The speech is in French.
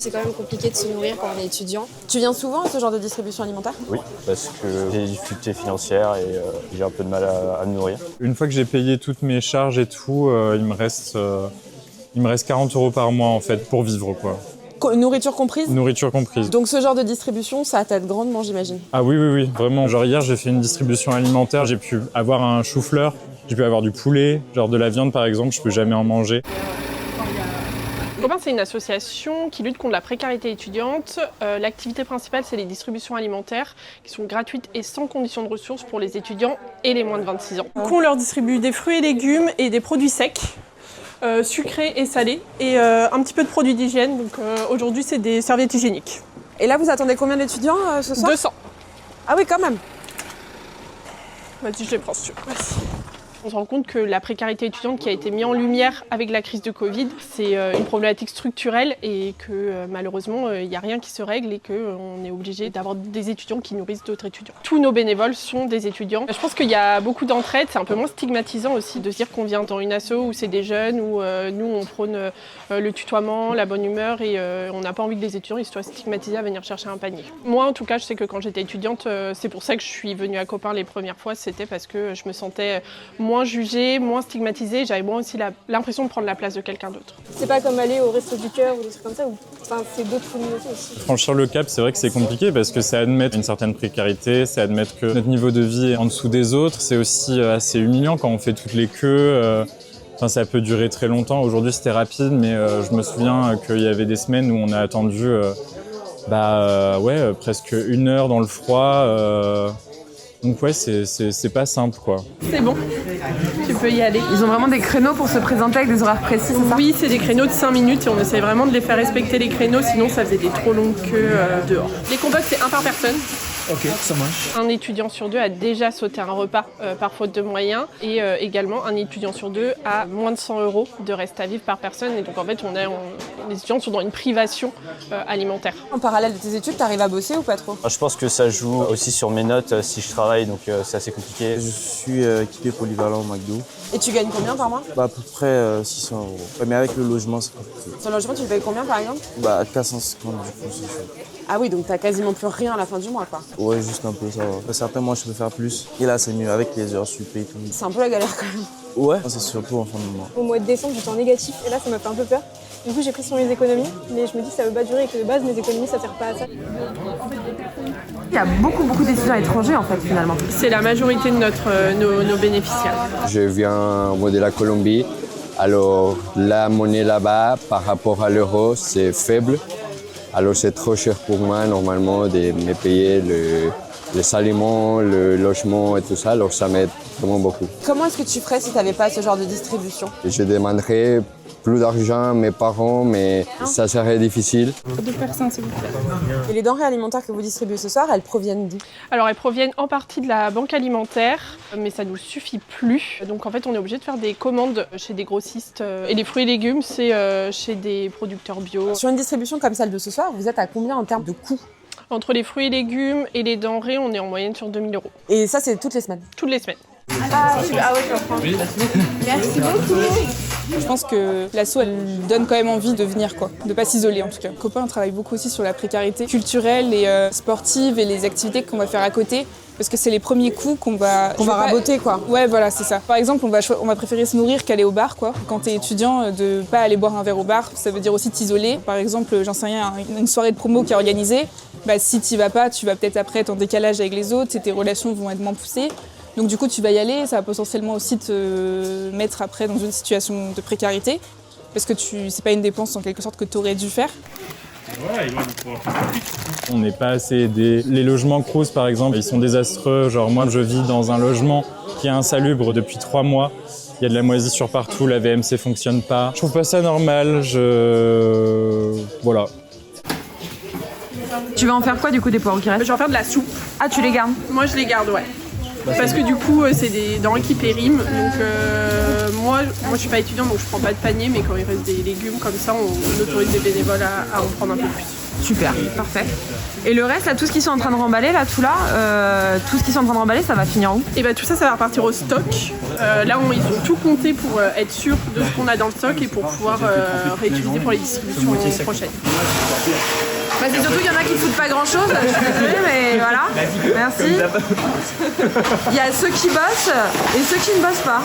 C'est quand même compliqué de se nourrir quand on est étudiant. Tu viens souvent à ce genre de distribution alimentaire? Oui, parce que j'ai des difficultés financières et j'ai un peu de mal à me nourrir. Une fois que j'ai payé toutes mes charges et tout, il me reste 40 € par mois en fait pour vivre quoi. Nourriture comprise? Nourriture comprise. Donc ce genre de distribution, ça t'aide grandement, j'imagine. Ah oui, vraiment. Genre hier, j'ai fait une distribution alimentaire, j'ai pu avoir un chou-fleur, j'ai pu avoir du poulet, genre de la viande par exemple, je peux jamais en manger. Copain, c'est une association qui lutte contre la précarité étudiante. L'activité principale, c'est les distributions alimentaires qui sont gratuites et sans condition de ressources pour les étudiants et les moins de 26 ans. Donc on leur distribue des fruits et légumes et des produits secs, sucrés et salés, et un petit peu de produits d'hygiène. Donc aujourd'hui, c'est des serviettes hygiéniques. Et là, vous attendez combien d'étudiants ce soir? 200. Ah oui, quand même. Vas-y, je les prends si tu veux. Merci. On se rend compte que la précarité étudiante qui a été mise en lumière avec la crise de Covid, c'est une problématique structurelle et que malheureusement, il n'y a rien qui se règle et qu'on est obligé d'avoir des étudiants qui nourrissent d'autres étudiants. Tous nos bénévoles sont des étudiants. Je pense qu'il y a beaucoup d'entraide, c'est un peu moins stigmatisant aussi de se dire qu'on vient dans une asso où c'est des jeunes, où nous on prône le tutoiement, la bonne humeur et on n'a pas envie que les étudiants ils soient stigmatisés à venir chercher un panier. Moi en tout cas, je sais que quand j'étais étudiante, c'est pour ça que je suis venue à Copain les premières fois, c'était parce que je me sentais moins jugée, moins stigmatisée, j'avais moins aussi l'impression de prendre la place de quelqu'un d'autre. C'est pas comme aller au Resto du Cœur ou des trucs comme ça, ou enfin, c'est d'autres communautés aussi. Franchir le cap, c'est vrai que c'est compliqué parce que c'est admettre une certaine précarité, c'est admettre que notre niveau de vie est en dessous des autres, c'est aussi assez humiliant quand on fait toutes les queues. Enfin, ça peut durer très longtemps. Aujourd'hui, c'était rapide, mais je me souviens qu'il y avait des semaines où on a attendu presque 1 heure dans le froid. Donc ouais, c'est pas simple quoi. C'est bon, tu peux y aller. Ils ont vraiment des créneaux pour se présenter avec des horaires précis, c'est ça? Oui, c'est des créneaux de 5 minutes et on essaie vraiment de les faire respecter les créneaux, sinon ça faisait des trop longues queues dehors. Les compotes, c'est 1 par personne. Ok, ça marche. Un étudiant sur 2 a déjà sauté un repas par faute de moyens et également un étudiant sur 2 a moins de 100 € de reste à vivre par personne et donc en fait les étudiants sont dans une privation alimentaire. En parallèle de tes études, t'arrives à bosser ou pas trop? Je pense que ça joue aussi sur mes notes si je travaille, donc c'est assez compliqué. Je suis équipé polyvalent au McDo. Et tu gagnes combien par mois? À peu près 600 €. Ouais, mais avec le logement, c'est compliqué. Sur le logement, tu le payes combien par exemple? 450 du coup, c'est chaud. Ah oui, donc t'as quasiment plus rien à la fin du mois quoi. Ouais, juste un peu ça va. Certains mois, je peux faire plus. Et là, c'est mieux avec les heures sup et tout. C'est un peu la galère quand même. Ouais, c'est surtout en fin de mois. Au mois de décembre, j'étais en négatif et là, ça m'a fait un peu peur. Du coup, j'ai pris sur mes économies, mais je me dis que ça veut pas durer et que de base, mes économies, ça sert pas à ça. Il y a beaucoup d'étudiants étrangers en fait finalement. C'est la majorité de nos bénéficiaires. Je viens de la Colombie. Alors la monnaie là-bas par rapport à l'euro, c'est faible. Alors c'est trop cher pour moi normalement de me payer les aliments, le logement et tout ça. Alors ça m'aide vraiment beaucoup. Comment est-ce que tu ferais si t'avais pas ce genre de distribution? Je demanderais plus d'argent à mes parents, mais ça serait difficile. 2 personnes, s'il vous plaît. Et les denrées alimentaires que vous distribuez ce soir, elles proviennent d'où? Alors elles proviennent en partie de la banque alimentaire, mais ça ne nous suffit plus. Donc en fait on est obligé de faire des commandes chez des grossistes. Et les fruits et légumes, c'est chez des producteurs bio. Sur une distribution comme celle de ce soir, vous êtes à combien en termes de coûts? Entre les fruits et légumes et les denrées, on est en moyenne sur 2 000 €. Et ça, c'est toutes les semaines? Toutes les semaines. Ah ouais, je reprends. Merci beaucoup. Je pense que l'asso, elle donne quand même envie de venir, quoi, de pas s'isoler en tout cas. Copain travaille beaucoup aussi sur la précarité culturelle et sportive et les activités qu'on va faire à côté. Parce que c'est les premiers coups qu'on va raboter quoi. Ouais, voilà, c'est ça. Par exemple, on va préférer se nourrir qu'aller au bar, quoi. Quand t'es étudiant, de pas aller boire un verre au bar, ça veut dire aussi t'isoler. Par exemple, j'en sais rien, une soirée de promo qui est organisée, si t'y vas pas, tu vas peut-être après être en décalage avec les autres et tes relations vont être moins poussées. Donc du coup, tu vas y aller, ça va potentiellement aussi te mettre après dans une situation de précarité, parce que c'est pas une dépense en quelque sorte que tu aurais dû faire. On n'est pas assez aidés. Les logements Crous par exemple, ils sont désastreux. Genre moi, je vis dans un logement qui est insalubre depuis 3 mois. Il y a de la moisissure partout, la VMC fonctionne pas. Je trouve pas ça normal, voilà. Tu vas en faire quoi du coup des poireaux qui restent? Je vais en faire de la soupe. Ah, tu les gardes? Moi je les garde, ouais. Parce que du coup, c'est des denrées qui périment. Donc moi, je suis pas étudiante, donc je prends pas de panier, mais quand il reste des légumes comme ça, on autorise des bénévoles à en prendre un peu plus. Super, parfait. Et le reste, là, tout ce qu'ils sont en train de remballer, là, tout ce qu'ils sont en train de remballer, ça va finir où? Et bah tout ça, ça va repartir au stock. Là, ils ont tout compté pour être sûr de ce qu'on a dans le stock et pour pouvoir réutiliser pour les distributions prochaines. Bah, c'est surtout qu'il y en a qui foutent pas grand chose, je suis désolée, mais voilà. Merci. Il y a ceux qui bossent et ceux qui ne bossent pas.